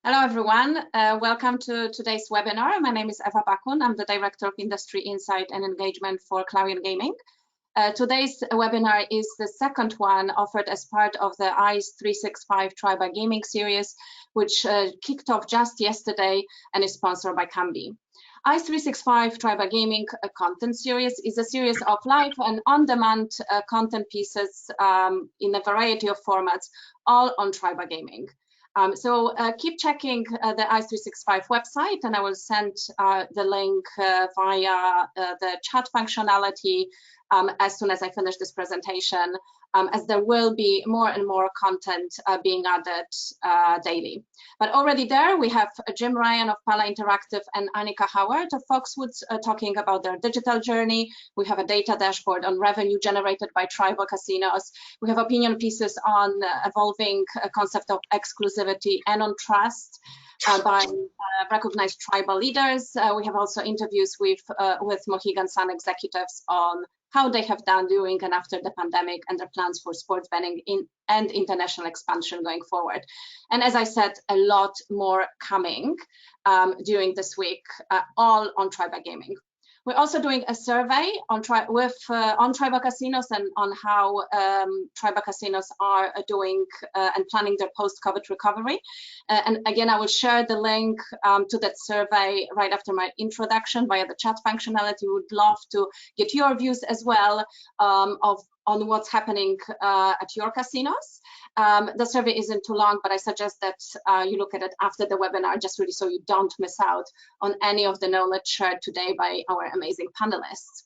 Hello, everyone. Welcome to today's webinar. My name is Eva Bakun. I'm the Director of Industry Insight and Engagement for Clarion Gaming. Today's webinar is the second one offered as part of the ICE 365 Try by Gaming series, which kicked off just yesterday and is sponsored by Cambi. ICE 365 Try by Gaming content series is a series of live and on-demand content pieces in a variety of formats, all on Try by Gaming. So keep checking the ICE 365 website, and I will send the link via the chat functionality as soon as I finish this presentation, as there will be more and more content being added daily. But already there, we have Jim Ryan of Pala Interactive and Annika Howard of Foxwoods talking about their digital journey. We have a data dashboard on revenue generated by tribal casinos. We have opinion pieces on evolving concept of exclusivity and on trust by recognized tribal leaders. We have also interviews with Mohegan Sun executives on how they have done during and after the pandemic and their plans for sports betting and international expansion going forward. And as I said, a lot more coming during this week, all on Try by Gaming. We're also doing a survey on tribal casinos and on how tribal casinos are doing and planning their post-COVID recovery. And again, I will share the link to that survey right after my introduction via the chat functionality. We would love to get your views as well on what's happening at your casinos. The survey isn't too long, but I suggest that you look at it after the webinar, just really so you don't miss out on any of the knowledge shared today by our amazing panelists.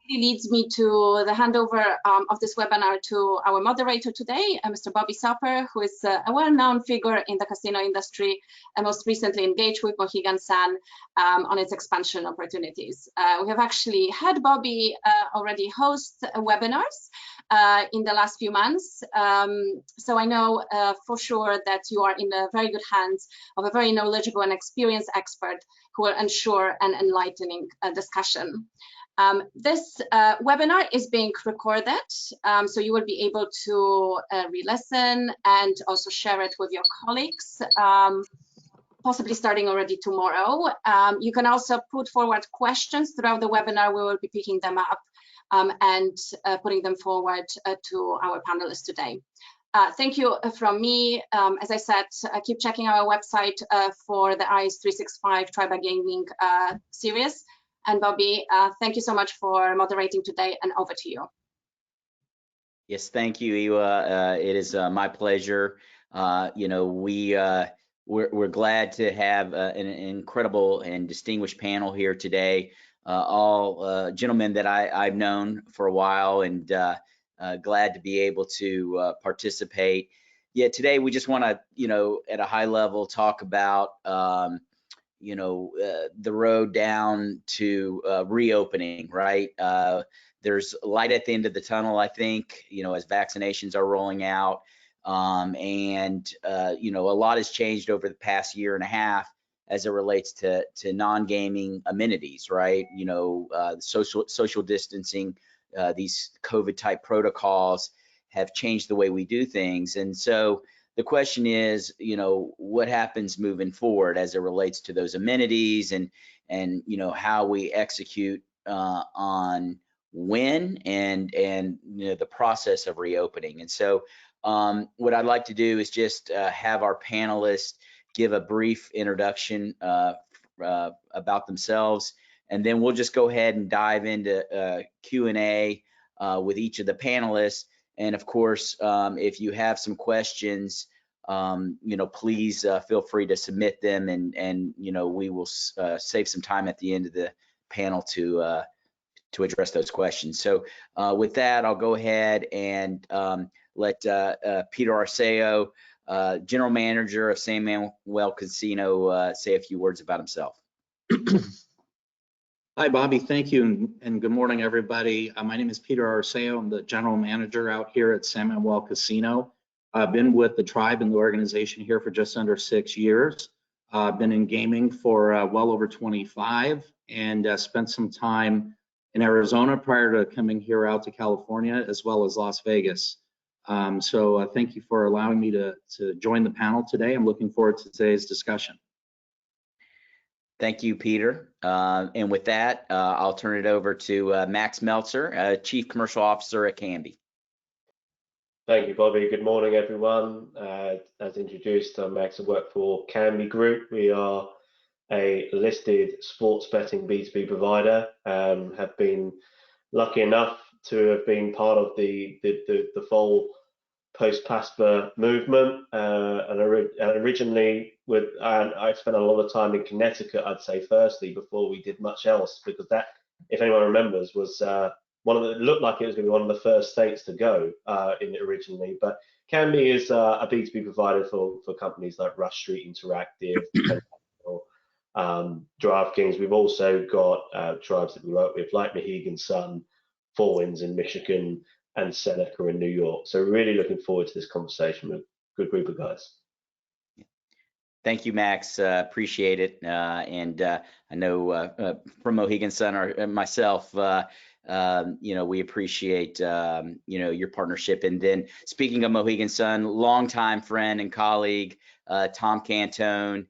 Really leads me to the handover of this webinar to our moderator today, Mr. Bobby Soper, who is a well-known figure in the casino industry and most recently engaged with Mohegan Sun on its expansion opportunities. We have actually had Bobby already host webinars in the last few months. So I know for sure that you are in the very good hands of a very knowledgeable and experienced expert who will ensure an enlightening discussion. This webinar is being recorded, so you will be able to re-listen and also share it with your colleagues, possibly starting already tomorrow. You can also put forward questions throughout the webinar. We will be picking them up and putting them forward to our panelists today. Thank you from me. As I said, keep checking our website for the ICE 365 Try by Gaming series. And Bobby, thank you so much for moderating today, and over to you. Yes, thank you, Ewa. It is my pleasure. You know, we're glad to have an incredible and distinguished panel here today. All gentlemen that I've known for a while, and glad to be able to participate. Yeah, today we just want to, you know, at a high level talk about you know, the road down to reopening, right? There's light at the end of the tunnel, I think, you know, as vaccinations are rolling out. And, you know, a lot has changed over the past year and a half as it relates to non-gaming amenities, right? You know, social distancing, these COVID type protocols have changed the way we do things. And so the question is, you know, what happens moving forward as it relates to those amenities and you know, how we execute on when and you know, the process of reopening. And so what I'd like to do is just have our panelists give a brief introduction about themselves, and then we'll just go ahead and dive into Q&A with each of the panelists. And of course, if you have some questions, you know, please feel free to submit them, and you know, we will save some time at the end of the panel to address those questions. So with that, I'll go ahead and let Peter Arceo, General Manager of San Manuel Casino, say a few words about himself. Hi, Bobby. Thank you, and good morning, everybody. My name is Peter Arceo. I'm the General Manager out here at San Manuel Casino. I've been with the tribe and the organization here for just under 6 years. I've been in gaming for well over 25, and spent some time in Arizona prior to coming here out to California, as well as Las Vegas. So thank you for allowing me to join the panel today. I'm looking forward to today's discussion. Thank you, Peter. And with that, I'll turn it over to Max Meltzer, Chief Commercial Officer at Canby. Thank you, Bobby. Good morning, everyone. As introduced, I'm Max. I work for Canby Group. We are a listed sports betting B2B provider. Have been lucky enough to have been part of the full post-PASPA movement, and originally I spent a lot of time in Connecticut, I'd say, firstly, before we did much else, because that, if anyone remembers, was it looked like it was going to be one of the first states to go in it originally. But Canby is a B2B provider for companies like Rush Street Interactive, DraftKings. We've also got tribes that we work with, like Mohegan Sun, Four Winds in Michigan, and Seneca in New York. So really looking forward to this conversation with a good group of guys. Thank you, Max. Appreciate it. And I know from Mohegan Sun or myself, we appreciate your partnership. And then speaking of Mohegan Sun, longtime friend and colleague Tom Cantone,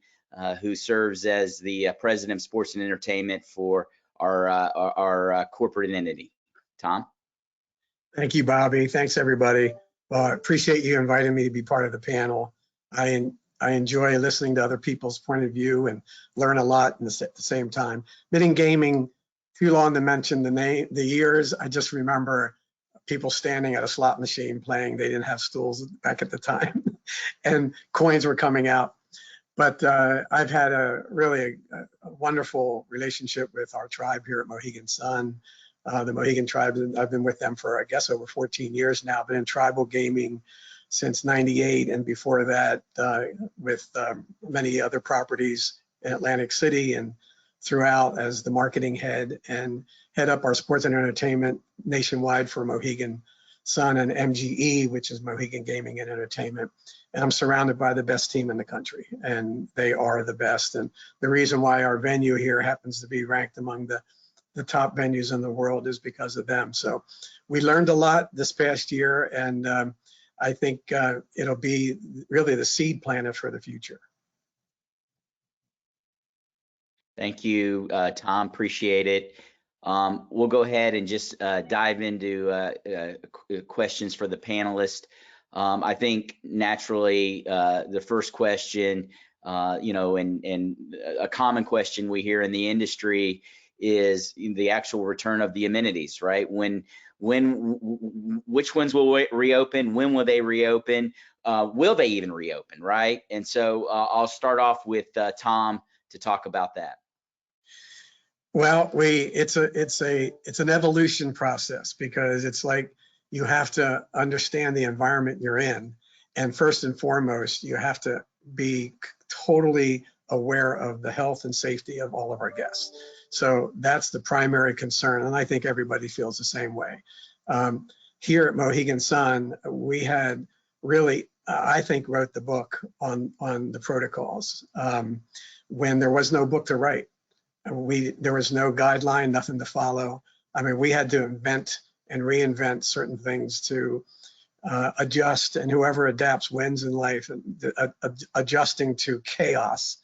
who serves as the president of sports and entertainment for our corporate entity. Tom. Thank you, Bobby. Thanks, everybody. I appreciate you inviting me to be part of the panel. I enjoy listening to other people's point of view and learn a lot at the same time. Been in gaming too long to mention the years. I just remember people standing at a slot machine playing. They didn't have stools back at the time, and coins were coming out. But I've had a really wonderful relationship with our tribe here at Mohegan Sun. The Mohegan tribe, I've been with them for, I guess, over 14 years now. Been in tribal gaming since '98, and before that with many other properties in Atlantic City and throughout as the marketing head, and head up our sports and entertainment nationwide for Mohegan Sun and MGE, which is Mohegan Gaming and Entertainment. And I'm surrounded by the best team in the country, and they are the best. And the reason why our venue here happens to be ranked among the top venues in the world is because of them. So we learned a lot this past year, and I think it'll be really the seed planted for the future. Thank you, Tom. Appreciate it. We'll go ahead and just dive into questions for the panelists. I think naturally the first question, and a common question we hear in the industry is the actual return of the amenities, right? Which ones will reopen? When will they reopen? Will they even reopen, right? And so I'll start off with Tom to talk about that. Well, it's an evolution process, because it's like you have to understand the environment you're in, and first and foremost, you have to be totally aware of the health and safety of all of our guests. So that's the primary concern, and I think everybody feels the same way. Here at Mohegan Sun, we had really, I think, wrote the book on the protocols when there was no book to write. There was no guideline, nothing to follow. I mean, we had to invent and reinvent certain things to adjust, and whoever adapts wins in life, adjusting to chaos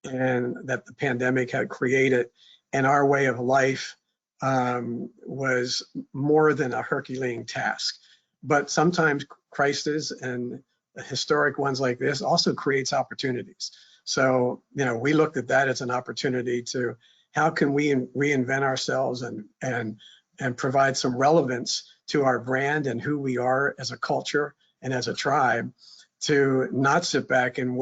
and that the pandemic had created. And our way of life was more than a Herculean task. But sometimes crises and historic ones like this also creates opportunities. So, we looked at that as an opportunity to, how can we reinvent ourselves and provide some relevance to our brand and who we are as a culture and as a tribe, to not sit back and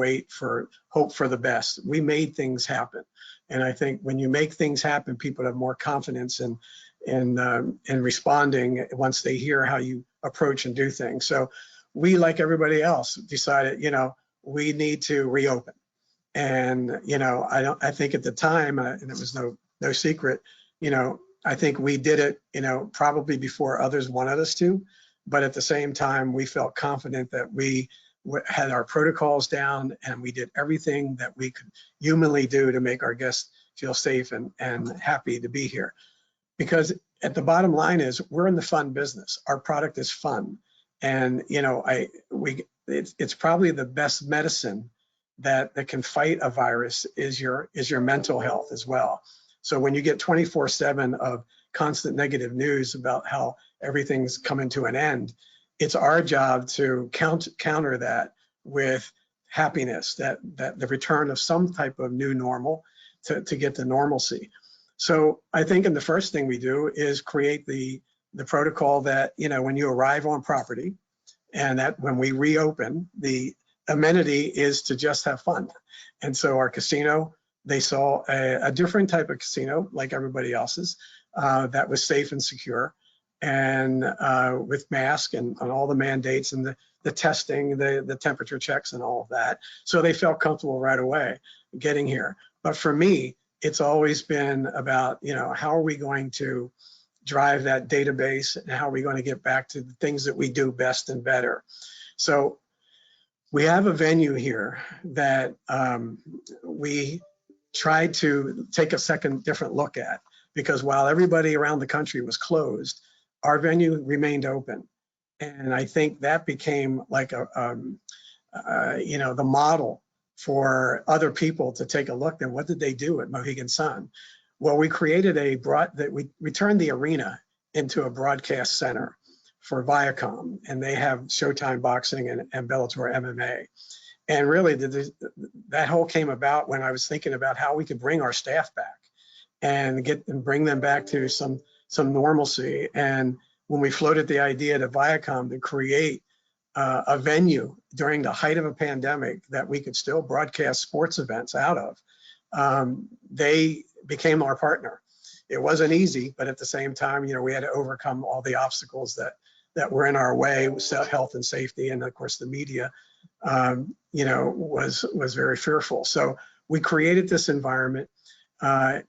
hope for the best. We made things happen. And I think when you make things happen, people have more confidence in responding once they hear how you approach and do things. So we, like everybody else, decided, we need to reopen. And, I think at the time, and it was no secret, I think we did it, probably before others wanted us to, but at the same time, we felt confident that we had our protocols down, and we did everything that we could humanly do to make our guests feel safe and happy to be here. Because at the bottom line is, we're in the fun business. Our product is fun. And it's probably the best medicine that can fight a virus is your mental health as well. So when you get 24/7 of constant negative news about how everything's coming to an end, it's our job to counter that with happiness, that the return of some type of new normal to get to normalcy. So I think the first thing we do is create the protocol that, when you arrive on property, and that when we reopen, the amenity is to just have fun. And so our casino, they saw a different type of casino like everybody else's that was safe and secure, and with masks and all the mandates and the testing, the temperature checks and all of that. So they felt comfortable right away getting here. But for me, it's always been about, how are we going to drive that database, and how are we going to get back to the things that we do best and better. So we have a venue here that we tried to take a different look at, because while everybody around the country was closed, our venue remained open. And I think that became like the model for other people to take a look at what did they do at Mohegan Sun. Well, we created we turned the arena into a broadcast center for Viacom, and they have Showtime Boxing and Bellator MMA. And really, that whole came about when I was thinking about how we could bring our staff back and bring them back to some normalcy. And when we floated the idea to Viacom to create a venue during the height of a pandemic that we could still broadcast sports events out of, they became our partner. It wasn't easy, but at the same time, we had to overcome all the obstacles that were in our way with health and safety, and of course the media, was very fearful. So we created this environment. In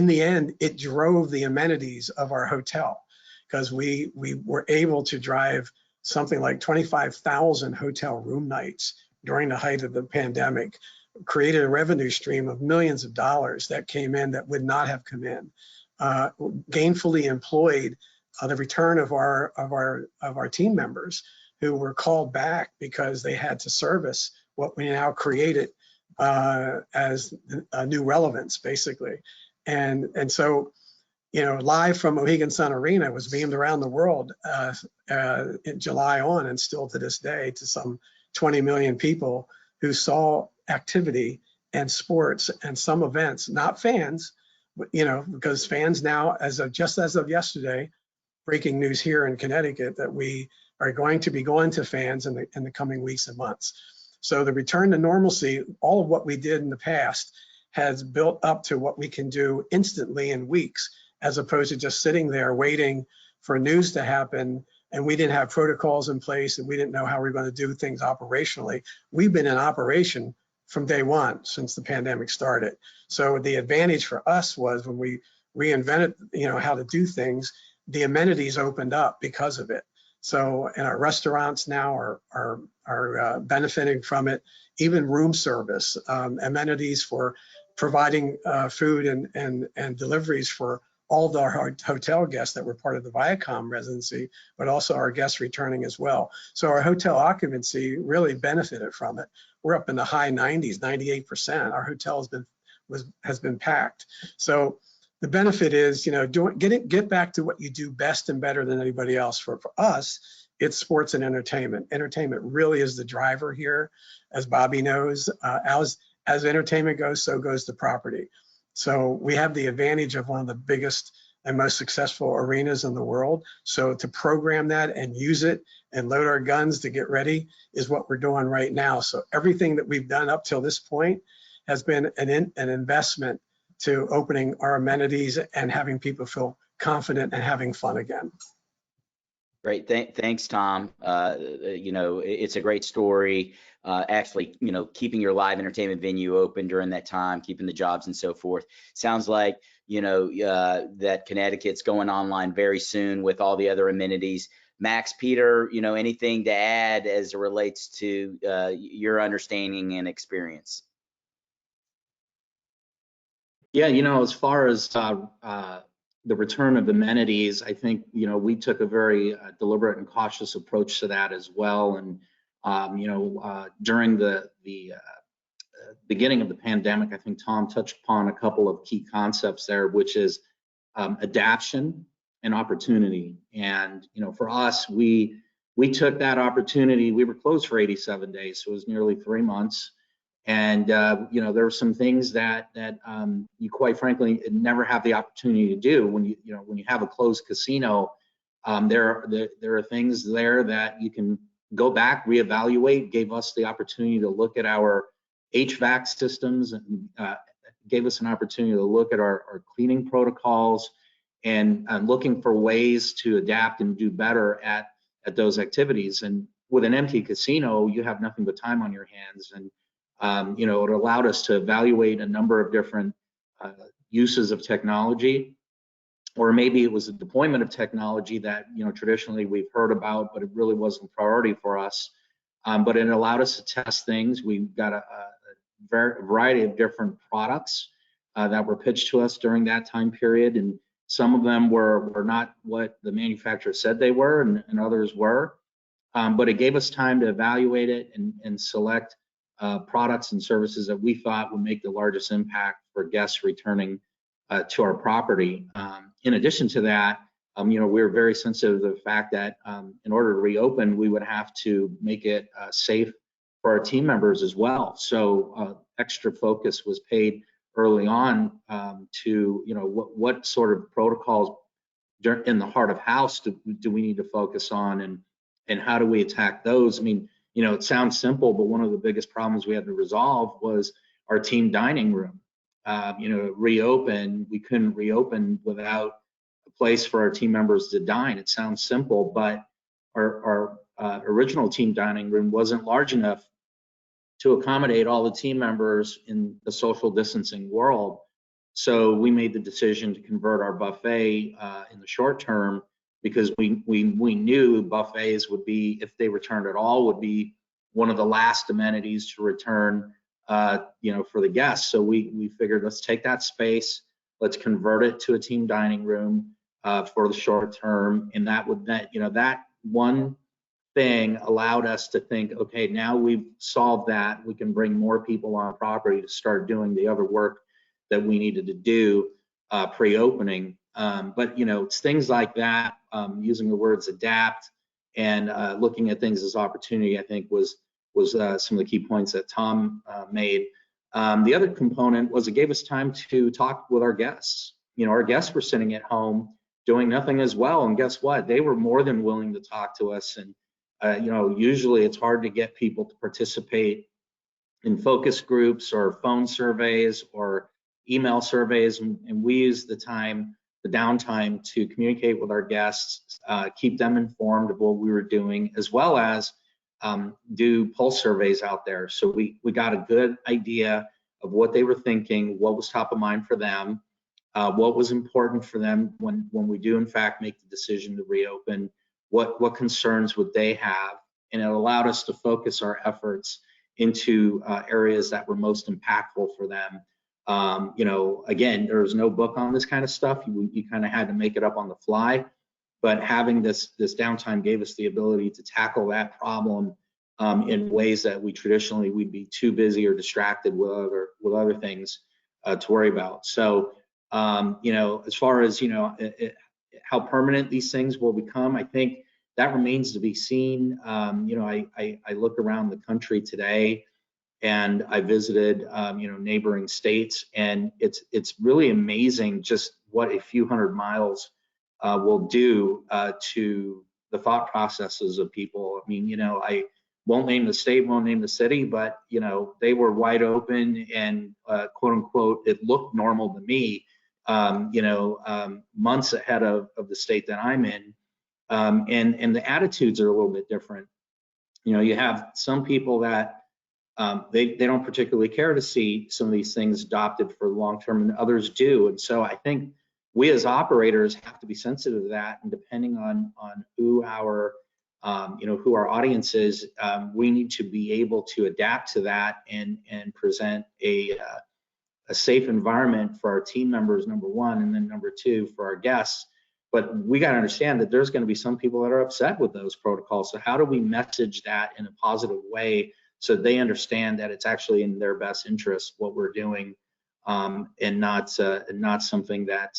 the end, it drove the amenities of our hotel, because we were able to drive something like 25,000 hotel room nights during the height of the pandemic, created a revenue stream of millions of dollars that came in that would not have come in, gainfully employed the return of our team members who were called back because they had to service what we now created as a new relevance, basically. And so, live from Mohegan Sun Arena was beamed around the world in July on, and still to this day, to some 20 million people who saw activity and sports and some events, not fans, but, because fans now, just as of yesterday, breaking news here in Connecticut, that we are going to be going to fans in the coming weeks and months. So the return to normalcy, all of what we did in the past has built up to what we can do instantly in weeks, as opposed to just sitting there waiting for news to happen. And we didn't have protocols in place, and we didn't know how we were going to do things operationally. We've been in operation from day one since the pandemic started. So the advantage for us was when we reinvented, how to do things, the amenities opened up because of it. So, and our restaurants now are benefiting from it. Even room service, amenities for providing food and deliveries for all of our hotel guests that were part of the Viacom residency, but also our guests returning as well. So our hotel occupancy really benefited from it. We're up in the high 90s, 98%. Our hotel has been packed. So the benefit is, get back to what you do best and better than anybody else. For us, it's sports and entertainment. Entertainment really is the driver here, as Bobby knows. As entertainment goes, so goes the property. So we have the advantage of one of the biggest and most successful arenas in the world. So to program that and use it and load our guns to get ready is what we're doing right now. So everything that we've done up till this point has been an investment to opening our amenities and having people feel confident and having fun again. Great, thanks, Tom. It's a great story. Actually, keeping your live entertainment venue open during that time, keeping the jobs and so forth. Sounds like, that Connecticut's going online very soon with all the other amenities. Max, Peter, anything to add as it relates to your understanding and experience? Yeah, as far as the return of amenities, I think, we took a very deliberate and cautious approach to that as well. And, during the beginning of the pandemic, I think Tom touched upon a couple of key concepts there, which is adaptation and opportunity. And, for us, we took that opportunity. We were closed for 87 days, so it was nearly 3 months. And there were some things that you quite frankly never have the opportunity to do when you have a closed casino. There are things there that you can go back, reevaluate. Gave us the opportunity to look at our HVAC systems, and gave us an opportunity to look at our cleaning protocols, and looking for ways to adapt and do better at those activities. And with an empty casino, you have nothing but time on your hands. And it allowed us to evaluate a number of different uses of technology, or maybe it was a deployment of technology that traditionally we've heard about, but it really wasn't a priority for us. But it allowed us to test things. We got a variety of different products that were pitched to us during that time period, and some of them were not what the manufacturer said they were, and others were. But it gave us time to evaluate it and select products and services that we thought would make the largest impact for guests returning to our property. In addition to that, we were very sensitive to the fact that in order to reopen, we would have to make it safe for our team members as well. So extra focus was paid early on to what sort of protocols in the heart of house do we need to focus on, and how do we attack those? I mean, it sounds simple, but one of the biggest problems we had to resolve was our team dining room. Reopen, we couldn't reopen without a place for our team members to dine. It sounds simple, but our original team dining room wasn't large enough to accommodate all the team members in the social distancing world. So we made the decision to convert our buffet in the short term, because we knew buffets would be, if they returned at all, would be one of the last amenities to return, for the guests. So we figured, let's take that space, let's convert it to a team dining room for the short term, and that one thing allowed us to think, okay, now we've solved that, we can bring more people on property to start doing the other work that we needed to do pre-opening. But it's things like that, using the words adapt and looking at things as opportunity, I think was some of the key points that Tom made. The other component was it gave us time to talk with our guests. Our guests were sitting at home doing nothing as well, and guess what? They were more than willing to talk to us. And usually it's hard to get people to participate in focus groups or phone surveys or email surveys, and we use the downtime to communicate with our guests, keep them informed of what we were doing, as well as do pulse surveys out there. So we got a good idea of what they were thinking, what was top of mind for them, what was important for them when we do in fact make the decision to reopen, what concerns would they have, and it allowed us to focus our efforts into areas that were most impactful for them. Again, there was no book on this kind of stuff. You kind of had to make it up on the fly, but having this downtime gave us the ability to tackle that problem in ways that we'd be too busy or distracted with other things to worry about. So, as far as how permanent these things will become, I think that remains to be seen. I look around the country today, and I visited neighboring states, and it's really amazing just what a few hundred miles will do to the thought processes of people. I mean, I won't name the state, won't name the city, but they were wide open, and quote unquote, it looked normal to me, months ahead of the state that I'm in. And the attitudes are a little bit different. You have some people that they don't particularly care to see some of these things adopted for long term, and others do. And so I think we as operators have to be sensitive to that, and depending on who our audience is, we need to be able to adapt to that and present a a safe environment for our team members, number one, and then number two, for our guests. But we got to understand that there's going to be some people that are upset with those protocols. So how do we message that in a positive way so they understand that it's actually in their best interest what we're doing, and not something that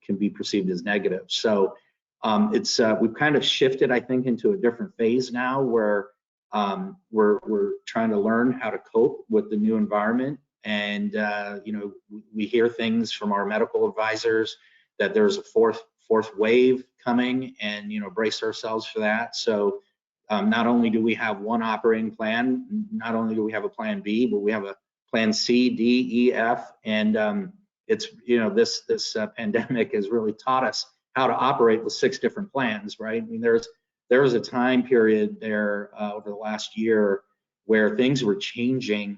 can be perceived as negative. So we've kind of shifted, I think, into a different phase now where we're trying to learn how to cope with the new environment. And we hear things from our medical advisors that there's a fourth wave coming, and brace ourselves for that. So not only do we have one operating plan, not only do we have a plan B, but we have a plan C, D, E, F, and it's this pandemic has really taught us how to operate with 6 different plans, right? I mean, there was a time period there over the last year where things were changing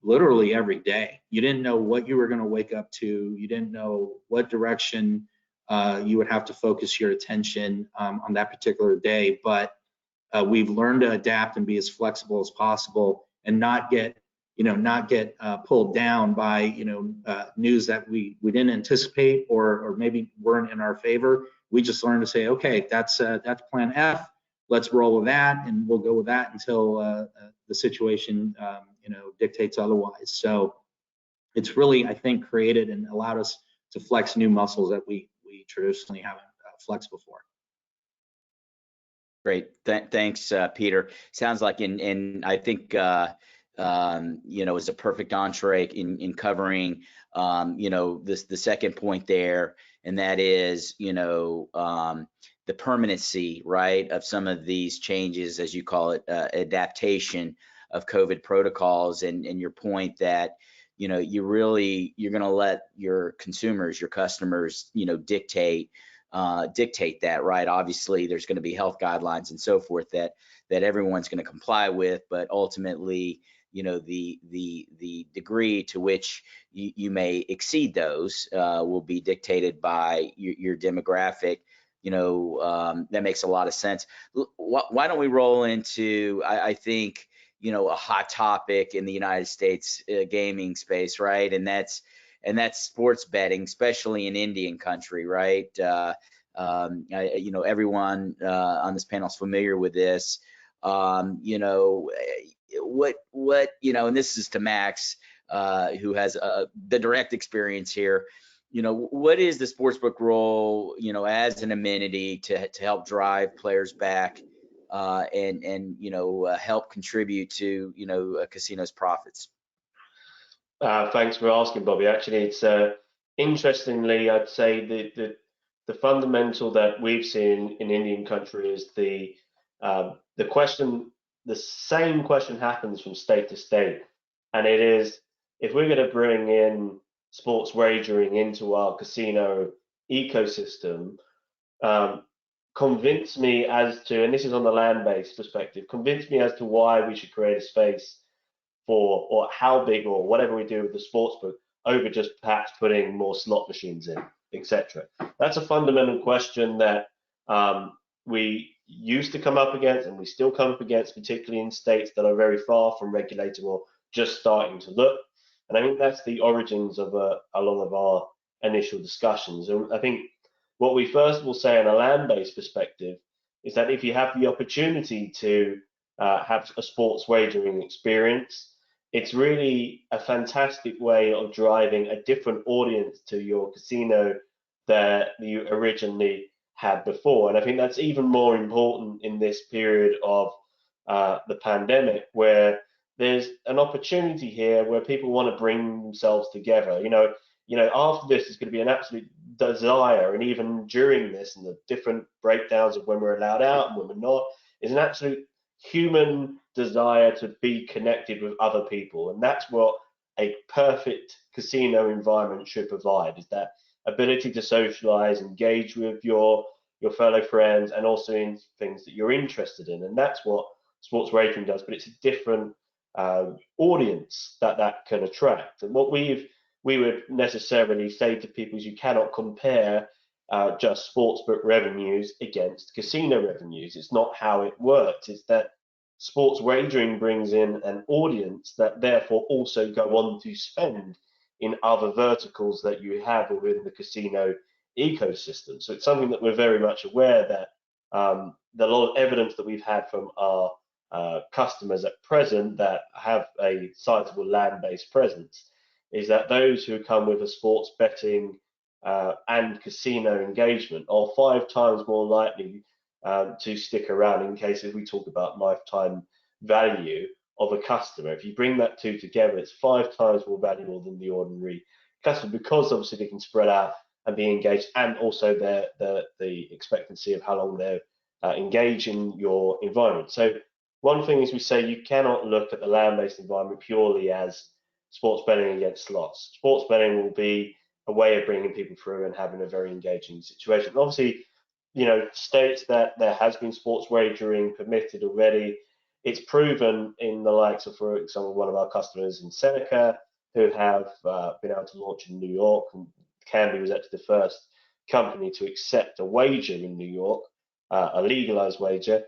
literally every day. You didn't know what you were going to wake up to. You didn't know what direction you would have to focus your attention on that particular day. But we've learned to adapt and be as flexible as possible, and not get pulled down by news that we didn't anticipate or maybe weren't in our favor. We just learned to say, okay, that's plan F. Let's roll with that, and we'll go with that until the situation dictates otherwise. So it's really, I think, created and allowed us to flex new muscles that we traditionally haven't flexed before. Great, thanks, Peter. Sounds like, I think is a perfect entree in covering the second point there, and that is the permanency, right, of some of these changes, as you call it, adaptation of COVID protocols, and your point that you're going to let your consumers, your customers, dictate that, right? Obviously, there's going to be health guidelines and so forth that everyone's going to comply with, but ultimately, the degree to which you may exceed those will be dictated by your demographic. That makes a lot of sense. Why don't we roll into, I think, a hot topic in the United States gaming space, right? And that's sports betting, especially in Indian country, right? Everyone on this panel is familiar with this. And this is to Max, who has the direct experience here. What is the sportsbook role, as an amenity to help drive players back and help contribute to a casino's profits? Thanks for asking, Bobby. Actually, it's interestingly, I'd say the fundamental that we've seen in Indian country is the question. The same question happens from state to state, and it is, if we're going to bring in sports wagering into our casino ecosystem, convince me as to, and this is on the land-based perspective, convince me as to why we should create a space for, or how big, or whatever we do with the sportsbook, over just perhaps putting more slot machines in, etc. That's a fundamental question that we used to come up against, and we still come up against, particularly in states that are very far from regulating or just starting to look. And I think that's the origins of a lot of our initial discussions. And I think what we first will say on a land-based perspective is that if you have the opportunity to have a sports wagering experience, it's really a fantastic way of driving a different audience to your casino that you originally had before. And I think that's even more important in this period of the pandemic, where there's an opportunity here where people want to bring themselves together. After this is going to be an absolute desire, and even during this and the different breakdowns of when we're allowed out and when we're not, is an absolute human desire to be connected with other people. And that's what a perfect casino environment should provide, is that ability to socialize, engage with your fellow friends, and also in things that you're interested in. And that's what sports wagering does, but it's a different audience that can attract. And what we would necessarily say to people is, you cannot compare just sportsbook revenues against casino revenues. It's not how it works. It's that sports wagering brings in an audience that therefore also go on to spend in other verticals that you have within the casino ecosystem. So it's something that we're very much aware that the lot of evidence that we've had from our customers at present that have a sizable land-based presence is that those who come with a sports betting and casino engagement are 5 times more likely to stick around in case if we talk about lifetime value of a customer. If you bring that two together, it's 5 times more valuable than the ordinary customer because obviously they can spread out and be engaged, and also the expectancy of how long they're engaged in your environment. So one thing is we say you cannot look at the land-based environment purely as sports betting against slots. Sports betting will be a way of bringing people through and having a very engaging situation. And obviously, you know, states that there has been sports wagering permitted already. It's proven in the likes of, for example, one of our customers in Seneca, who have been able to launch in New York, and Canby was actually the first company to accept a wager in New York, a legalized wager.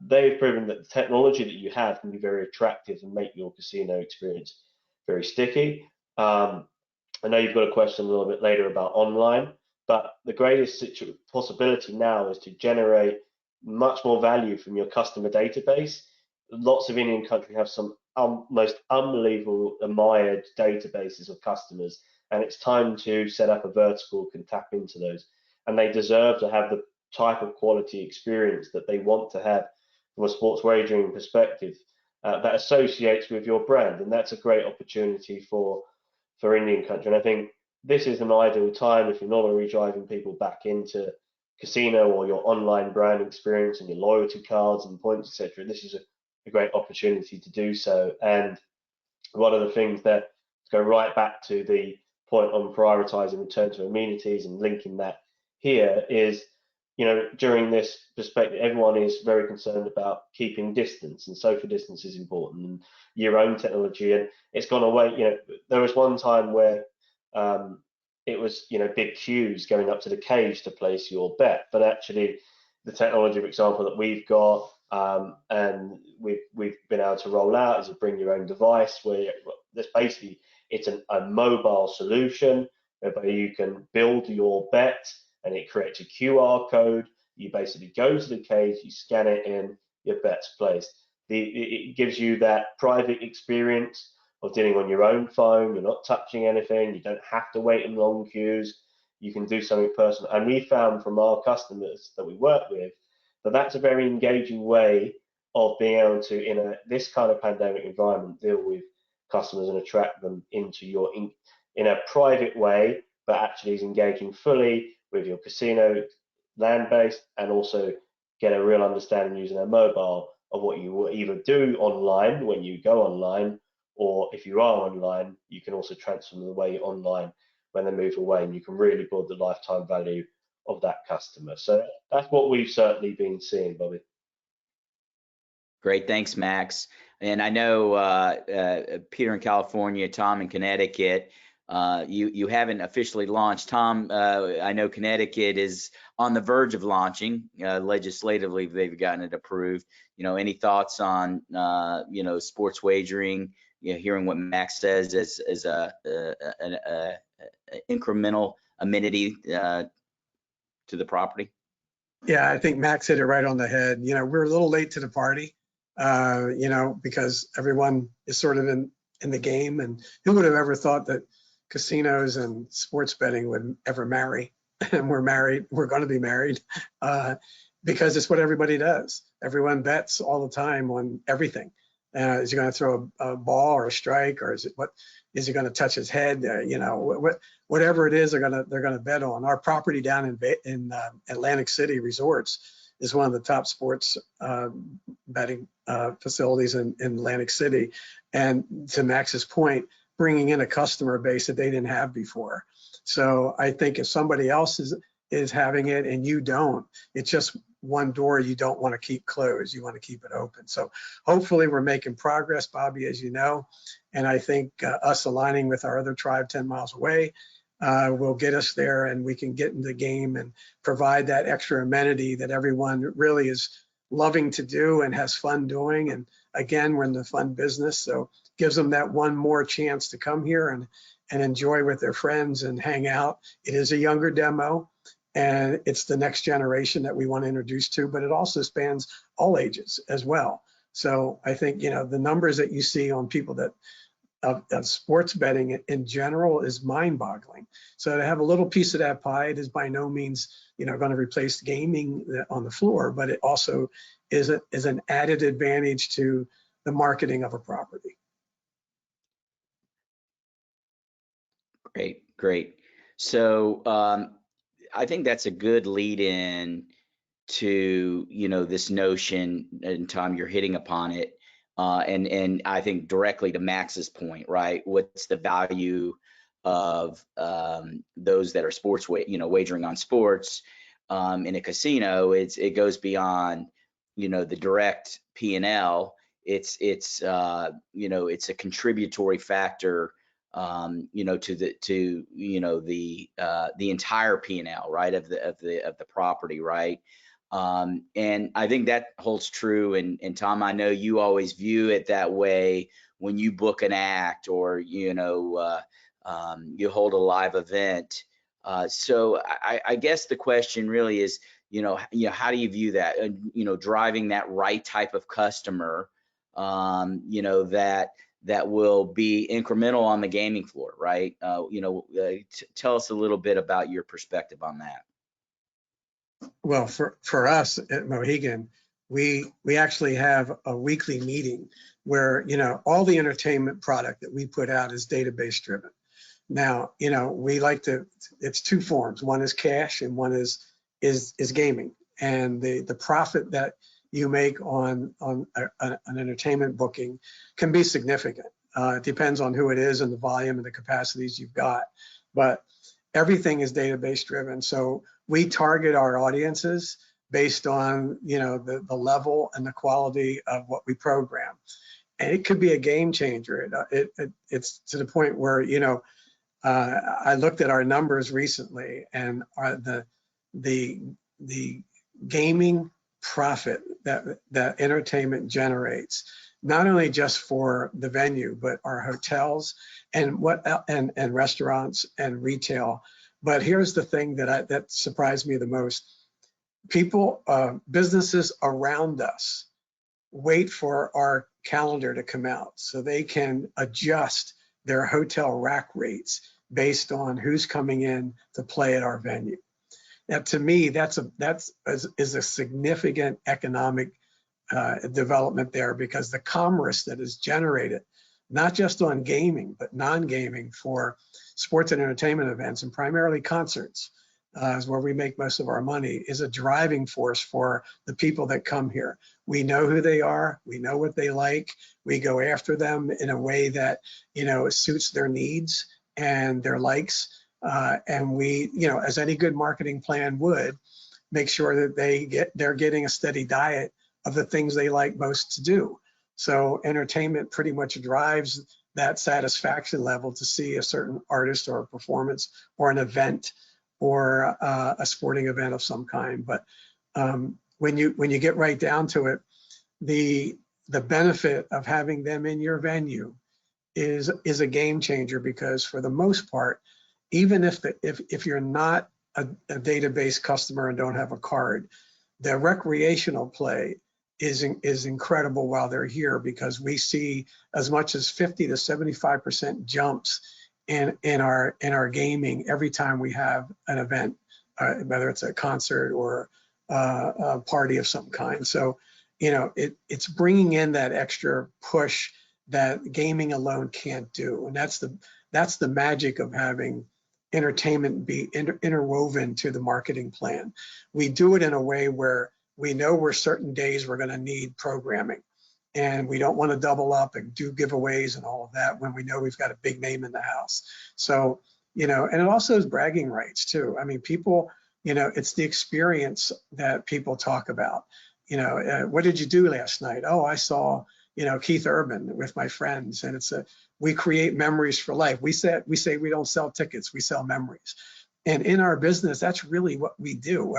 They've proven that the technology that you have can be very attractive and make your casino experience very sticky. I know you've got a question a little bit later about online, but the greatest possibility now is to generate much more value from your customer database. Lots of Indian countries have some most unbelievable admired databases of customers, and it's time to set up a vertical that can tap into those. And they deserve to have the type of quality experience that they want to have from a sports wagering perspective that associates with your brand. And that's a great opportunity for Indian country. And I think this is an ideal time if you're not already driving people back into casino or your online brand experience and your loyalty cards and points, etc. This is a great opportunity to do so. And one of the things that go right back to the point on prioritizing return to amenities and linking that here is, you know, during this perspective, everyone is very concerned about keeping distance, and social distance is important, and your own technology. And it's gone away. You know, there was one time where it was, you know, big queues going up to the cage to place your bet, but actually the technology, for example, that we've got and we've been able to roll out is a bring your own device, where there's basically it's a mobile solution whereby you can build your bet and it creates a QR code. You basically go to the cage, you scan it in, your bet's placed. It gives you that private experience of dealing on your own phone. You're not touching anything. You don't have to wait in long queues. You can do something personal. And we found from our customers that we work with that that's a very engaging way of being able to, in this kind of pandemic environment, deal with customers and attract them into your in a private way, but actually is engaging fully with your casino land-based, and also get a real understanding using a mobile of what you will either do online when you go online, or if you are online, you can also transfer them away online when they move away, and you can really build the lifetime value of that customer. So that's what we've certainly been seeing, Bobby. Great, thanks, Max. And I know Peter in California, Tom in Connecticut, you haven't officially launched. Tom, I know Connecticut is on the verge of launching. Legislatively, they've gotten it approved. You know, any thoughts on you know, sports wagering? You know, hearing what Max says as an incremental amenity to the property. Yeah, I think Max hit it right on the head. You know, we're a little late to the party, you know, because everyone is sort of in the game, and who would have ever thought that casinos and sports betting would ever marry? And we're married, we're going to be married because it's what everybody does. Everyone bets all the time on everything. Is he going to throw a ball or a strike, or is he going to touch his head? You know, whatever it is, they're going to bet on. Our property down in Atlantic City Resorts is one of the top sports betting facilities in Atlantic City. And to Max's point, bringing in a customer base that they didn't have before. So I think if somebody else is having it and you don't, it's just one door you don't want to keep closed. You want to keep it open. So hopefully we're making progress, Bobby, as you know. And I think us aligning with our other tribe 10 miles away will get us there, and we can get in the game and provide that extra amenity that everyone really is loving to do and has fun doing. And again, we're in the fun business, so gives them that one more chance to come here and enjoy with their friends and hang out. It is a younger demo, and it's the next generation that we want to introduce to, but it also spans all ages as well. So I think, the numbers that you see on people that of sports betting in general is mind-boggling. So to have a little piece of that pie, it is by no means, going to replace gaming on the floor, but it also is an added advantage to the marketing of a property. Great. So I think that's a good lead in to, this notion, and Tom, you're hitting upon it. And I think directly to Max's point, right? What's the value of those that are sports, wagering on sports in a casino? It goes beyond, the direct P&L. It's a contributory factor, to the entire P&L, right, of the property, right? And I think that holds true. And Tom, I know you always view it that way when you book an act or, you hold a live event. So I guess the question really is, how do you view that? Driving that right type of customer, that will be incremental on the gaming floor, right? Tell us a little bit about your perspective on that. Well, for us at Mohegan, we actually have a weekly meeting where, all the entertainment product that we put out is database driven. Now, we like it's two forms. One is cash and one is gaming. And the profit that you make on an entertainment booking can be significant. It depends on who it is and the volume and the capacities you've got. But everything is database driven. So we target our audiences based on, the level and the quality of what we program. And it could be a game changer. It's to the point where, I looked at our numbers recently, and the gaming profit that entertainment generates, not only just for the venue, but our hotels and restaurants and retail. But here's the thing that surprised me the most. People, businesses around us wait for our calendar to come out so they can adjust their hotel rack rates based on who's coming in to play at our venue. Now, to me, that's a significant economic development there, because the commerce that is generated, not just on gaming, but non-gaming for sports and entertainment events, and primarily concerts, is where we make most of our money, is a driving force for the people that come here. We know who they are, we know what they like, we go after them in a way that, suits their needs and their likes. And we, as any good marketing plan would, make sure that they're getting a steady diet of the things they like most to do. So entertainment pretty much drives that satisfaction level to see a certain artist or a performance or an event or a sporting event of some kind. But when you get right down to it, the benefit of having them in your venue is a game changer, because for the most part, even if you're not a database customer and don't have a card, the recreational play is incredible while they're here, because we see as much as 50 to 75% jumps in our gaming every time we have an event, whether it's a concert or a party of some kind. So, it's bringing in that extra push that gaming alone can't do, and that's the magic of having entertainment be interwoven to the marketing plan. We do it in a way where we know where certain days we're going to need programming, and we don't want to double up and do giveaways and all of that when we know we've got a big name in the house. So, and it also is bragging rights too. I mean, people, it's the experience that people talk about. What did you do last night? Oh, I saw, Keith Urban with my friends, and we create memories for life. We say we don't sell tickets, we sell memories. And in our business, that's really what we do.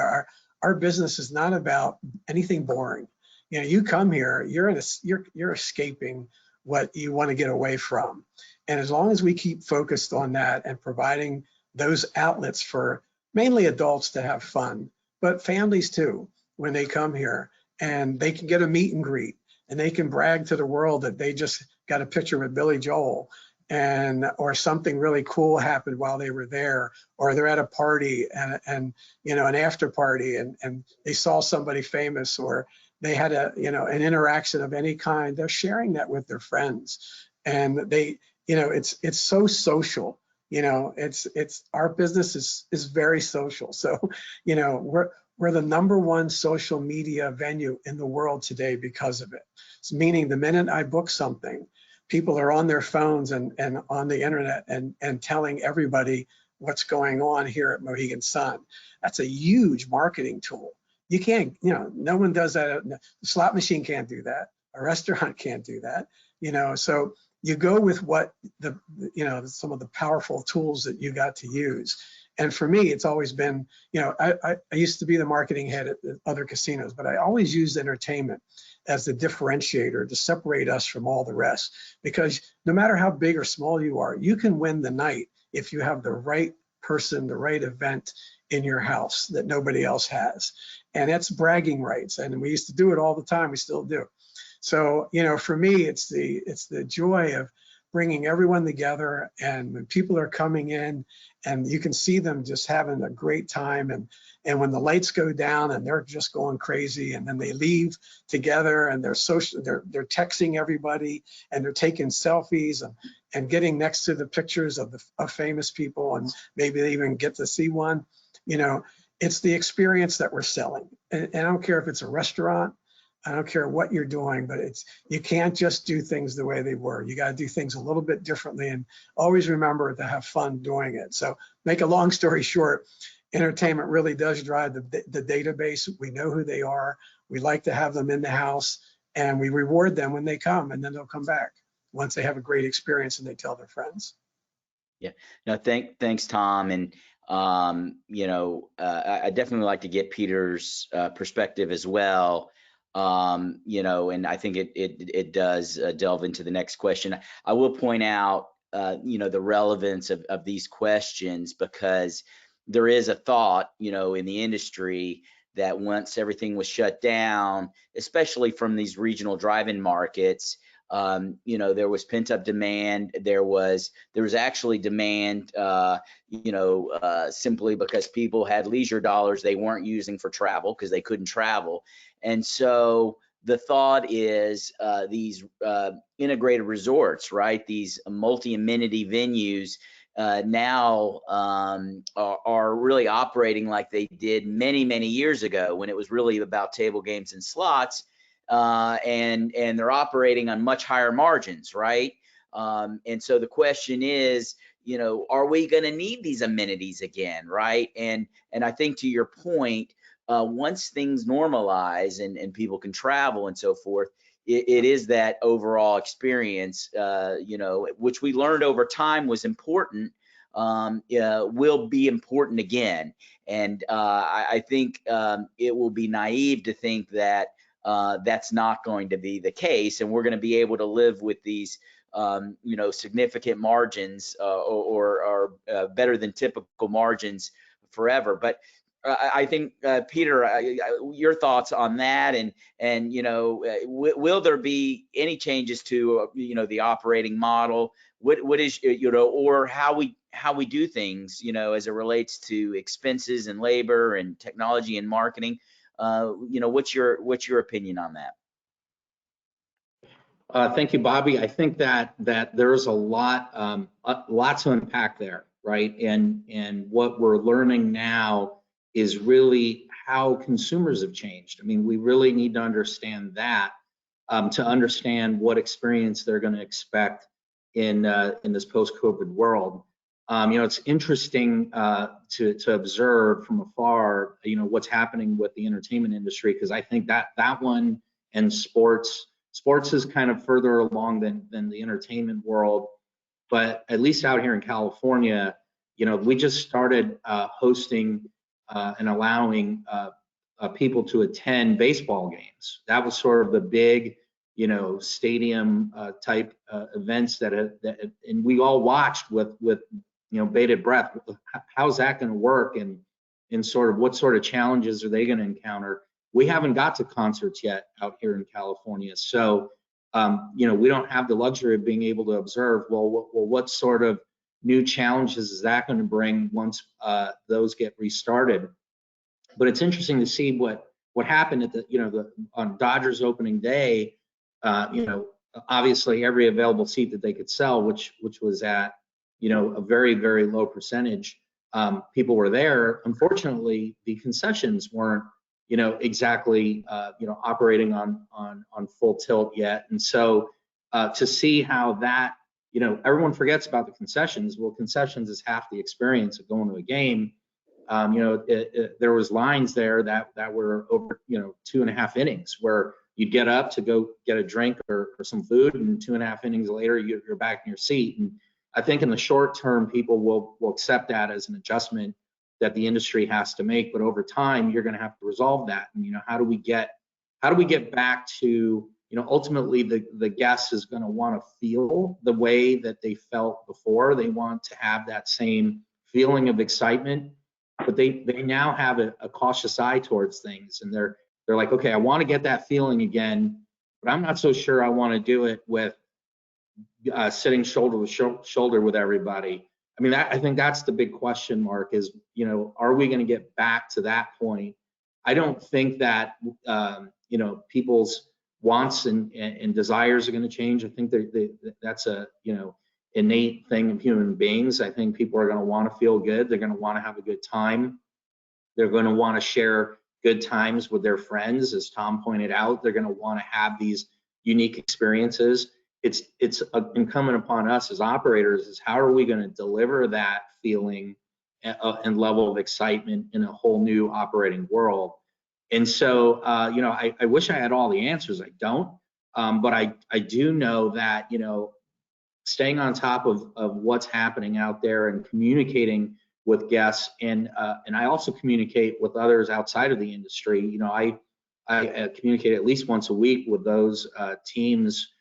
Our business is not about anything boring. You know, you come here, you're escaping what you want to get away from. And as long as we keep focused on that and providing those outlets for mainly adults to have fun, but families too, when they come here, and they can get a meet and greet, and they can brag to the world that they just got a picture with Billy Joel, and or something really cool happened while they were there, or they're at a party and you know, an after party, and they saw somebody famous, or they had a, you know, an interaction of any kind. They're sharing that with their friends, and they, you know, it's so social. You know, it's our business is very social. So, you know, we're the #1 social media venue in the world today because of it. It's meaning the minute I book something, people are on their phones and on the internet and telling everybody what's going on here at Mohegan Sun. That's a huge marketing tool. You can't, you know, no one does that. The slot machine can't do that. A restaurant can't do that, you know. So you go with what the, you know, some of the powerful tools that you got to use. And for me, it's always been, you know, I used to be the marketing head at other casinos, but I always used entertainment as the differentiator to separate us from all the rest. Because no matter how big or small you are, you can win the night if you have the right person, the right event in your house that nobody else has. And that's bragging rights. And we used to do it all the time. We still do. So, you know, for me, it's the joy of bringing everyone together, and when people are coming in and you can see them just having a great time, and when the lights go down and they're just going crazy, and then they leave together and they're texting everybody, and they're taking selfies and getting next to the pictures of famous people, and maybe they even get to see one. You know, it's the experience that we're selling. And I don't care if it's a restaurant, I don't care what you're doing, but you can't just do things the way they were. You got to do things a little bit differently, and always remember to have fun doing it. So, make a long story short, entertainment really does drive the database. We know who they are. We like to have them in the house, and we reward them when they come, and then they'll come back once they have a great experience and they tell their friends. Yeah, no, thanks, Tom. And you know, I definitely like to get Peter's perspective as well. You know, and I think it does delve into the next question. I will point out, you know, the relevance of these questions, because there is a thought, you know, in the industry that once everything was shut down, especially from these regional drive-in markets, you know, there was pent-up demand. There was actually demand, you know, simply because people had leisure dollars they weren't using for travel because they couldn't travel. And so the thought is these integrated resorts, right? These multi-amenity venues now are really operating like they did many years ago, when it was really about table games and slots. And they're operating on much higher margins, right? And so the question is, you know, are we going to need these amenities again, right? And I think, to your point, once things normalize and people can travel and so forth, it is that overall experience, you know, which we learned over time was important, will be important again. And I think it will be naive to think that that's not going to be the case, and we're going to be able to live with these, you know, significant margins or better than typical margins forever. But I think, Peter, your thoughts on that, and you know, will there be any changes to you know, the operating model? What is, you know, or how we do things, you know, as it relates to expenses and labor and technology and marketing? You know, what's your opinion on that? Thank you, Bobby. I think that there's a lot to unpack there, right? And what we're learning now is really how consumers have changed. I mean, we really need to understand that to understand what experience they're going to expect in this post-COVID world. You know, it's interesting to observe from afar, you know, what's happening with the entertainment industry, because I think that one and sports is kind of further along than the entertainment world. But at least out here in California, you know, we just started hosting and allowing people to attend baseball games. That was sort of the big, you know, stadium type events that and we all watched with you know, bated breath. How's that going to work, and sort of what sort of challenges are they going to encounter? We haven't got to concerts yet out here in California, so you know, we don't have the luxury of being able to observe. Well, what sort of new challenges is that going to bring once those get restarted? But it's interesting to see what happened at the, you know, on Dodgers opening day. You know, obviously every available seat that they could sell, which was at, you know, a very, very low percentage, people were there. Unfortunately, the concessions weren't, you know, exactly you know, operating on full tilt yet. And so to see how that, you know, everyone forgets about the concessions. Well, concessions is half the experience of going to a game. You know, there was lines there that were over, you know, 2.5 innings, where you'd get up to go get a drink or some food, and 2.5 innings later you're back in your seat. And I think in the short term, people will accept that as an adjustment that the industry has to make. But over time, you're going to have to resolve that. And, you know, how do we get back to, you know, ultimately the guest is going to want to feel the way that they felt before. They want to have that same feeling of excitement, but they now have a cautious eye towards things, and they're like, okay, I want to get that feeling again, but I'm not so sure I want to do it with sitting shoulder to shoulder with everybody. I mean, I think that's the big question mark is, you know, are we going to get back to that point? I don't think that, you know, people's wants and desires are going to change. I think that's a, you know, innate thing of human beings. I think people are going to want to feel good. They're going to want to have a good time. They're going to want to share good times with their friends. As Tom pointed out, they're going to want to have these unique experiences. It's incumbent upon us as operators is how are we going to deliver that feeling and level of excitement in a whole new operating world. And so, you know, I wish I had all the answers. I don't, but I do know that, you know, staying on top of what's happening out there and communicating with guests, and I also communicate with others outside of the industry. You know, I communicate at least once a week with those teams,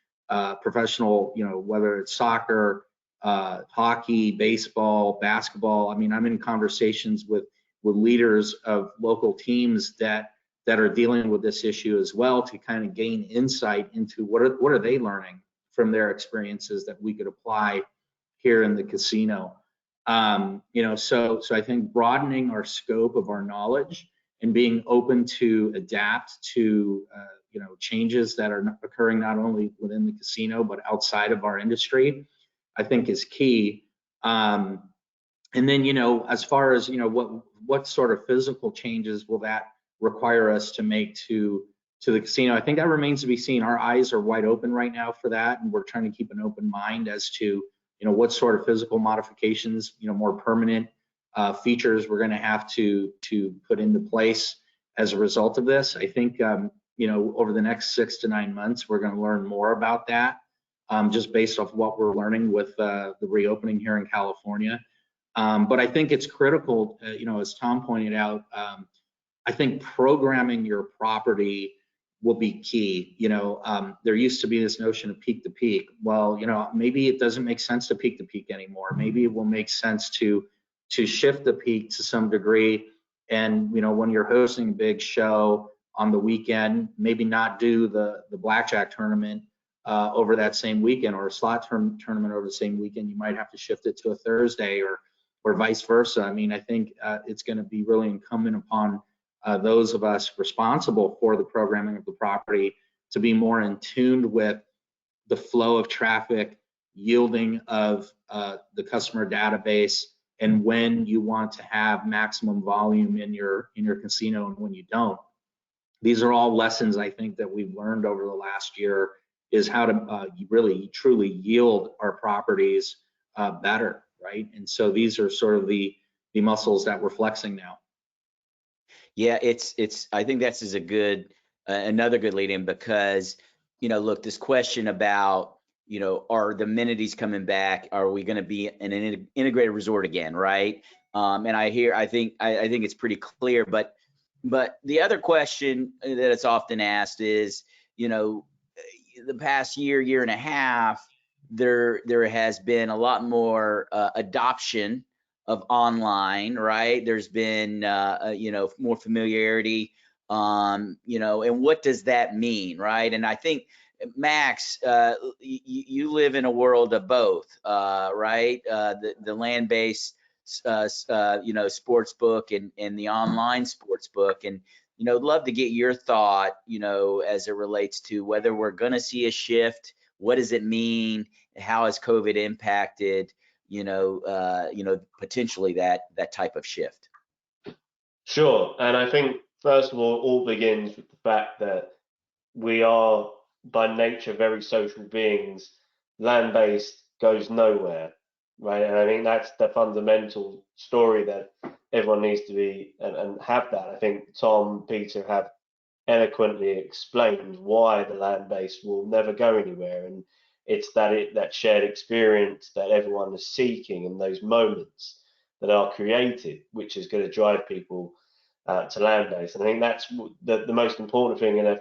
professional, you know, whether it's soccer, hockey, baseball, basketball. I mean, I'm in conversations with leaders of local teams that are dealing with this issue as well, to kind of gain insight into what are they learning from their experiences that we could apply here in the casino. You know, so I think broadening our scope of our knowledge and being open to adapt to you know, changes that are occurring not only within the casino but outside of our industry, I think is key. And then, you know, as far as, you know, what sort of physical changes will that require us to make to the casino, I think that remains to be seen. Our eyes are wide open right now for that, and we're trying to keep an open mind as to, you know, what sort of physical modifications, you know, more permanent features we're going to have to put into place as a result of this. I think, you know, over the next 6 to 9 months, we're going to learn more about that, just based off what we're learning with the reopening here in California. But I think it's critical, you know, as Tom pointed out, I think programming your property will be key. You know, there used to be this notion of peak to peak. Well, you know, maybe it doesn't make sense to peak to peak anymore. Maybe it will make sense to shift the peak to some degree. And, you know, when you're hosting a big show on the weekend, maybe not do the blackjack tournament over that same weekend, or a slot tournament over the same weekend. You might have to shift it to a Thursday, or vice versa. I mean, I think it's going to be really incumbent upon those of us responsible for the programming of the property to be more in tune with the flow of traffic, yielding of the customer database, and when you want to have maximum volume in your casino and when you don't. These are all lessons I think that we've learned over the last year, is how to really truly yield our properties better, right? And so these are sort of the muscles that we're flexing now. Yeah, I think that's is a good, another good lead in, because, you know, look, this question about, you know, are the amenities coming back? Are we going to be in an integrated resort again, right? And I think it's pretty clear, but But the other question that it's often asked is, you know, the past year and a half, there has been a lot more adoption of online, right? There's been you know, more familiarity, you know, and what does that mean, right? And I think Max, you live in a world of both, right? The land-based you know, sports book and the online sports book. And you know, love to get your thought, you know, as it relates to whether we're going to see a shift. What does it mean? How has COVID impacted, you know, potentially that type of shift? Sure. And I think, first of all begins with the fact that we are, by nature, very social beings. Land-based goes nowhere, right? And I think that's the fundamental story that everyone needs to be and have that. I think Tom, Peter have eloquently explained why the land-based will never go anywhere, and it's that shared experience that everyone is seeking in those moments that are created, which is going to drive people to land-based. And I think that's the most important thing in a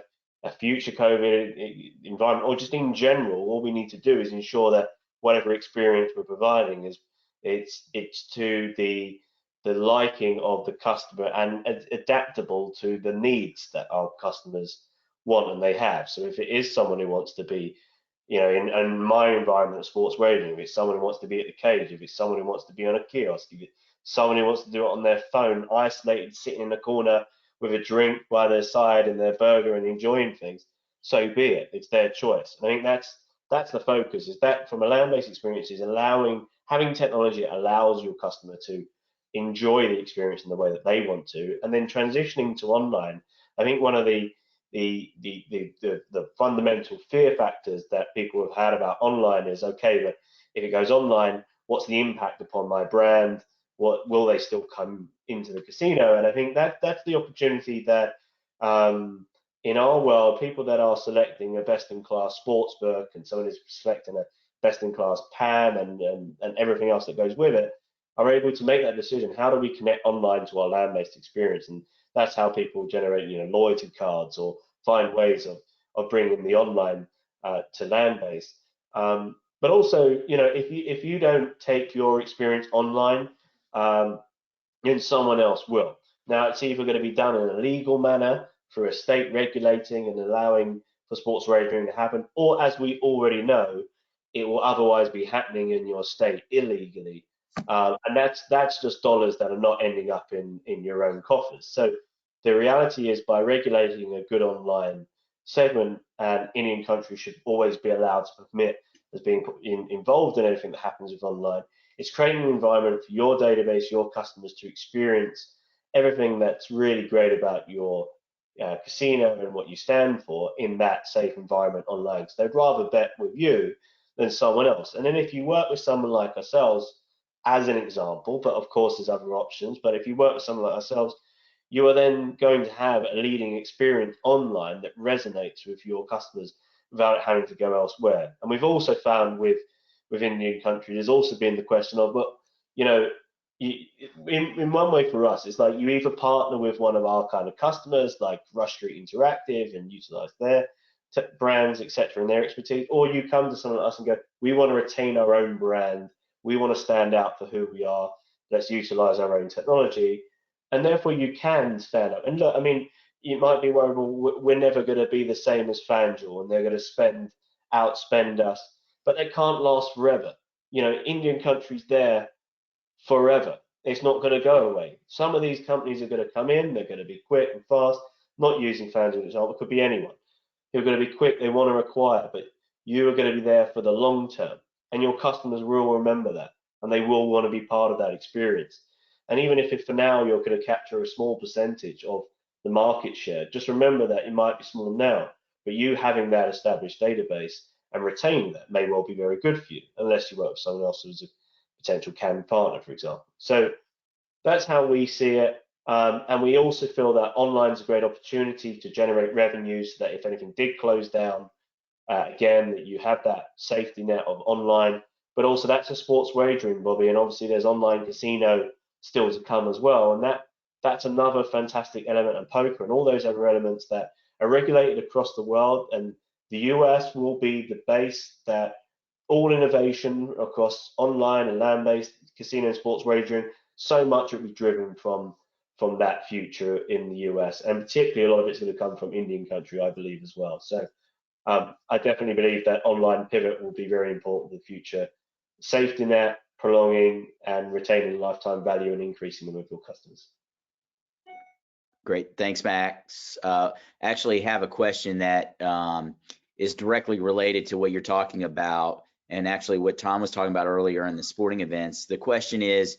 future COVID environment, or just in general. All we need to do is ensure that whatever experience we're providing is it's to the liking of the customer and adaptable to the needs that our customers want and they have. So if it is someone who wants to be, you know, in my environment of sports wagering, if it's someone who wants to be at the cage, if it's someone who wants to be on a kiosk, if it's someone who wants to do it on their phone, isolated, sitting in a corner with a drink by their side and their burger and enjoying things, so be it. It's their choice. And I think that's the focus, is that from a land-based experience is having technology that allows your customer to enjoy the experience in the way that they want to, and then transitioning to online. I think one of the fundamental fear factors that people have had about online is, okay, but if it goes online, what's the impact upon my brand? What will they still come into the casino? And I think that's the opportunity that in our world, people that are selecting a best-in-class sports book and someone is selecting a best-in-class PAM and everything else that goes with it, are able to make that decision. How do we connect online to our land-based experience? And that's how people generate, you know, loyalty cards or find ways of bringing the online to land-based. But also, you know, if you don't take your experience online, then someone else will. Now, it's either going to be done in a legal manner through a state regulating and allowing for sports wagering to happen, or as we already know, it will otherwise be happening in your state illegally. And that's just dollars that are not ending up in your own coffers. So the reality is, by regulating a good online segment, and Indian countries should always be allowed to permit as being involved in anything that happens with online. It's creating an environment for your database, your customers to experience everything that's really great about your casino and what you stand for in that safe environment online. So they'd rather bet with you than someone else. And then if you work with someone like ourselves, as an example, but of course there's other options, but if you work with someone like ourselves, you are then going to have a leading experience online that resonates with your customers without having to go elsewhere. And we've also found with Indian countries, there's also been the question of, well, you know, in one way for us, it's like you either partner with one of our kind of customers, like Rush Street Interactive, and utilize their brands, etc., and their expertise, or you come to someone like us and go, we want to retain our own brand, we want to stand out for who we are, let's utilize our own technology. And therefore you can stand up. And look, I mean, you might be worried, well, we're never going to be the same as FanDuel and they're going to outspend us, but they can't last forever. You know, Indian country's there forever. It's not going to go away. Some of these companies are going to come in, they're going to be quick and fast, not using FanDuel as an example, it could be anyone. They're going to be quick, they want to acquire, but you are going to be there for the long term. And your customers will remember that, and they will want to be part of that experience. And even if for now you're going to capture a small percentage of the market share, just remember that it might be small now, but you having that established database and retaining that may well be very good for you, unless you work with someone else who's a potential CAN partner, for example. So that's how we see it. And we also feel that online is a great opportunity to generate revenues, so that if anything did close down, again, that you have that safety net of online. But also that's a sports wagering, Bobby, and obviously there's online casino still to come as well, and that's another fantastic element, and poker and all those other elements that are regulated across the world. And the US will be the base that all innovation across online and land-based casino and sports wagering, so much will be driven from that future in the US, and particularly a lot of it's going to come from Indian country, I believe, as well. So I definitely believe that online pivot will be very important in the future. Safety net, prolonging and retaining lifetime value and increasing them with your customers. Great, thanks, Max. Actually have a question that is directly related to what you're talking about, and actually what Tom was talking about earlier in the sporting events. The question is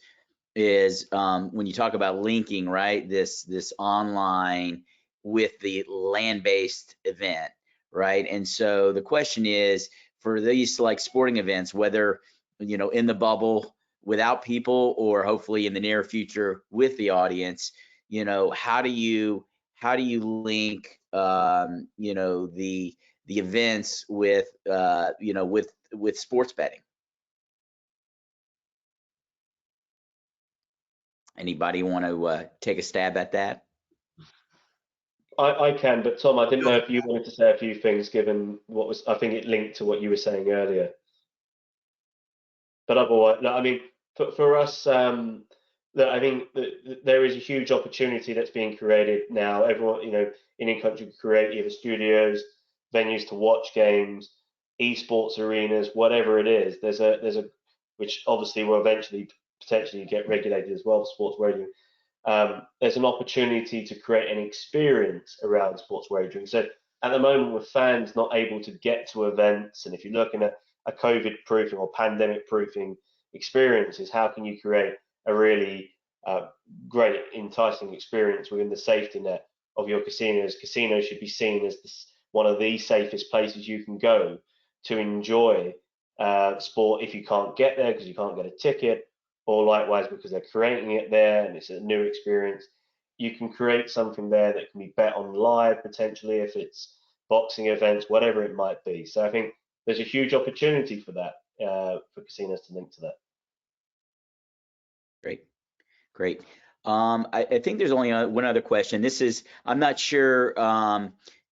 when you talk about linking, right, this online with the land-based event, right? And so the question is, for these like sporting events, whether, you know, in the bubble without people, or hopefully in the near future with the audience, you know, how do you link you know, the events with you know, with sports betting? Anybody want to take a stab at that? I can, but Tom, I didn't know if you wanted to say a few things, given what was, I think it linked to what you were saying earlier. But otherwise, no, I mean, for us, look, I think there is a huge opportunity that's being created now. Everyone, you know, in country can create either studios, venues to watch games, esports arenas, whatever it is. There's a which obviously will eventually potentially get regulated as well, sports wagering. There's an opportunity to create an experience around sports wagering. So at the moment, with fans not able to get to events, and if you're looking at a COVID proofing or pandemic proofing experiences, how can you create a really great, enticing experience within the safety net of your casinos? Casinos should be seen as one of the safest places you can go to enjoy sport if you can't get there because you can't get a ticket, or likewise because they're creating it there and it's a new experience. You can create something there that can be bet on live potentially, if it's boxing events, whatever it might be. So I think there's a huge opportunity for that, for casinos to link to that. Great. I think there's only one other question. This is, I'm not sure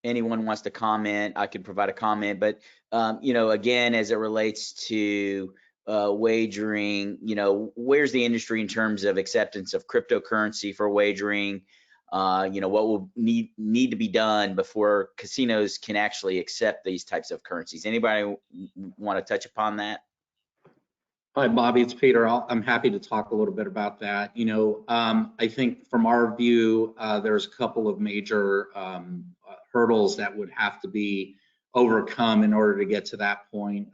anyone wants to comment. I could provide a comment, but you know, again, as it relates to wagering, you know, where's the industry in terms of acceptance of cryptocurrency for wagering? You know, what will need to be done before casinos can actually accept these types of currencies? Anybody want to touch upon that? Hi, Bobby, it's Peter. I'm happy to talk a little bit about that. You know, I think from our view, there's a couple of major hurdles that would have to be overcome in order to get to that point.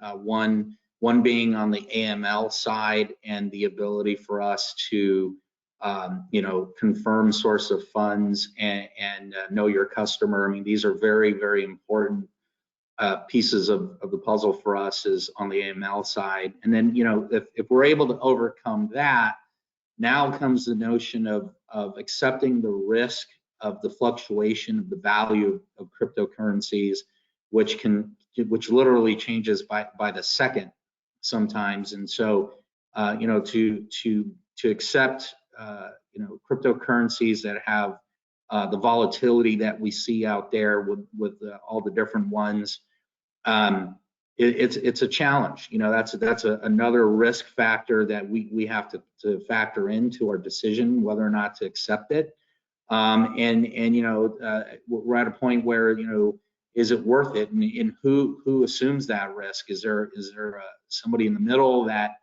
One being on the AML side, and the ability for us to, you know, confirm source of funds and know your customer. I mean, these are very, very important pieces of the puzzle for us is on the AML side. And then, you know, if we're able to overcome that, now comes the notion of accepting the risk of the fluctuation of the value of cryptocurrencies, which literally changes by the second sometimes. And so, you know, to accept, you know, cryptocurrencies that have the volatility that we see out there with all the different ones, it's a challenge. You know, that's another risk factor that we have to factor into our decision whether or not to accept it. And you know, we're at a point where, you know, is it worth it, and who assumes that risk? Is there somebody in the middle that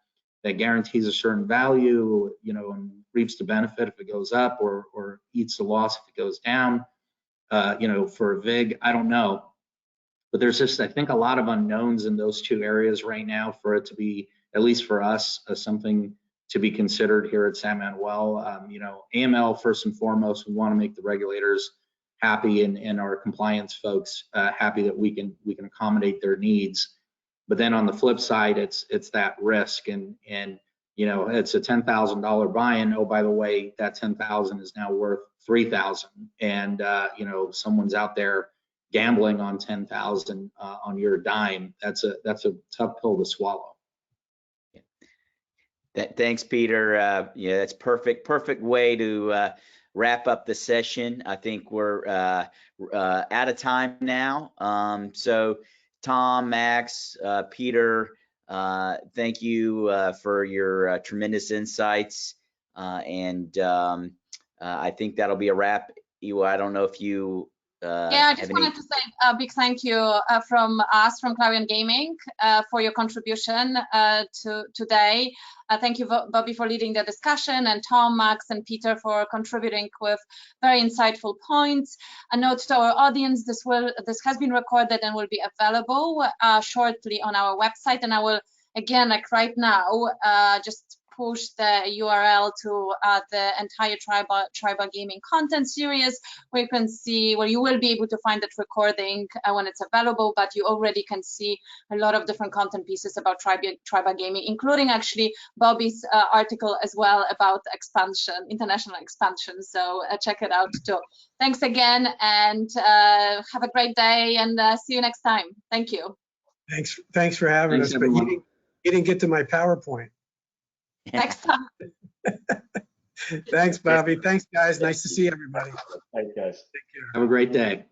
guarantees a certain value, you know, and reaps the benefit if it goes up, or eats the loss if it goes down? You know, for a VIG, I don't know. But there's just, I think, a lot of unknowns in those two areas right now for it to be, at least for us, something to be considered here at San Manuel. You know, AML, first and foremost, we want to make the regulators happy and our compliance folks happy that we can accommodate their needs. But then on the flip side, it's that risk, and you know, it's a $10,000 buy-in. Oh, by the way, that 10,000 is now worth 3,000, and you know, someone's out there gambling on 10,000 on your dime. That's a tough pill to swallow. Thanks, Peter. Yeah, that's perfect way to wrap up the session. I think we're out of time now. So Tom, Max, Peter, thank you for your tremendous insights. I think that'll be a wrap. Iwa, I don't know if you yeah, I just wanted to say a big thank you from us, from Clarion Gaming, for your contribution to today. Thank you, Bobby, for leading the discussion, and Tom, Max, and Peter for contributing with very insightful points. A note to our audience: this has been recorded and will be available shortly on our website. And I will, again, like right now, just push the URL to the entire tribal gaming content series, where you can see, where you will be able to find that recording when it's available, but you already can see a lot of different content pieces about tribal gaming, including actually Bobby's article as well about expansion, international expansion. So check it out too. Thanks again, and have a great day, and see you next time. Thank you. Thanks for having us, everyone. but you didn't get to my PowerPoint. Next time. Thanks, Bobby. Thanks, guys. Nice to see everybody. Thanks, guys. Take care. Have a great day.